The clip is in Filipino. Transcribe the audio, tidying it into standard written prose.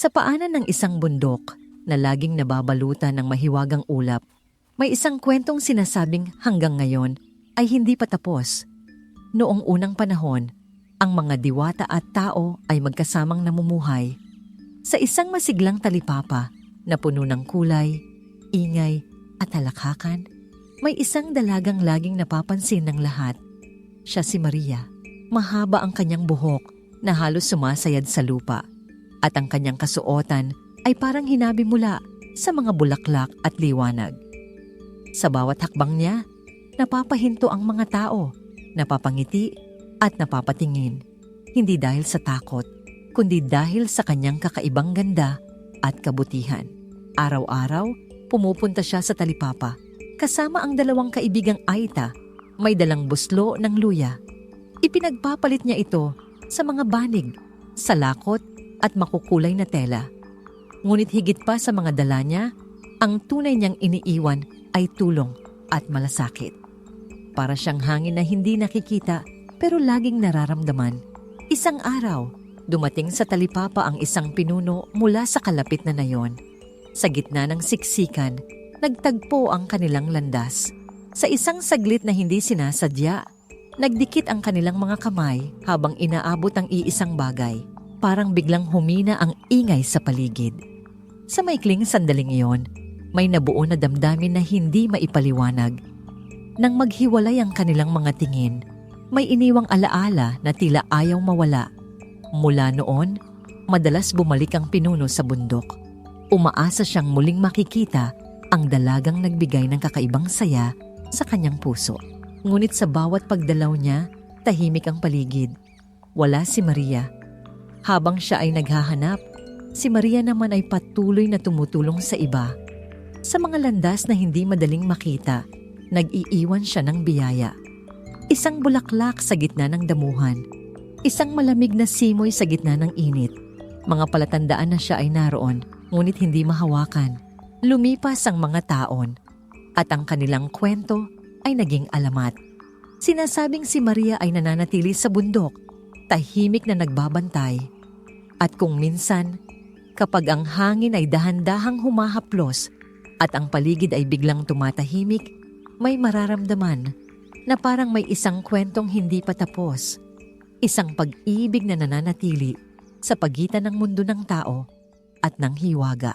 Sa paanan ng isang bundok na laging nababalutan ng mahiwagang ulap, may isang kwentong sinasabing hanggang ngayon ay hindi pa tapos. Noong unang panahon, ang mga diwata at tao ay magkasamang namumuhay sa isang masiglang talipapa na puno ng kulay, ingay at halakhakan. May isang dalagang laging napapansin ng lahat. Siya si Maria. Mahaba ang kanyang buhok na halos sumasayad sa lupa at ang kanyang kasuotan ay parang hinabi mula sa mga bulaklak at liwanag. Sa bawat hakbang niya, napapahinto ang mga tao, napapangiti at napapatingin. Hindi dahil sa takot, kundi dahil sa kanyang kakaibang ganda at kabutihan. Araw-araw, pumupunta siya sa talipapa. Kasama ang dalawang kaibigang Aita, may dalang buslo ng luya. Ipinagpapalit niya ito sa mga banig, sa lakot at makukulay na tela. Ngunit higit pa sa mga dala niya, ang tunay niyang iniiwan ay tulong at malasakit. Para siyang hangin na hindi nakikita pero laging nararamdaman. Isang araw, dumating sa talipapa ang isang pinuno mula sa kalapit na nayon. Sa gitna ng siksikan, nagtagpo ang kanilang landas. Sa isang saglit na hindi sinasadya, nagdikit ang kanilang mga kamay habang inaabot ang iisang bagay. Parang biglang humina ang ingay sa paligid. Sa maikling sandaling iyon, may nabuo na damdamin na hindi maipaliwanag. Nang maghiwalay ang kanilang mga tingin, may iniwang alaala na tila ayaw mawala. Mula noon, madalas bumalik ang pinuno sa bundok. Umaasa siyang muling makikita ang dalagang nagbigay ng kakaibang saya sa kanyang puso. Ngunit sa bawat pagdalaw niya, tahimik ang paligid. Wala si Maria. Habang siya ay naghahanap, si Maria naman ay patuloy na tumutulong sa iba. Sa mga landas na hindi madaling makita, nag-iiwan siya ng biyaya. Isang bulaklak sa gitna ng damuhan. Isang malamig na simoy sa gitna ng init. Mga palatandaan na siya ay naroon, ngunit hindi mahawakan. Lumipas ang mga taon at ang kanilang kwento ay naging alamat. Sinasabing si Maria ay nananatili sa bundok, tahimik na nagbabantay. At kung minsan, kapag ang hangin ay dahan-dahang humahaplos at ang paligid ay biglang tumatahimik, may mararamdaman na parang may isang kwentong hindi pa tapos. Isang pag-ibig na nananatili sa pagitan ng mundo ng tao at ng hiwaga.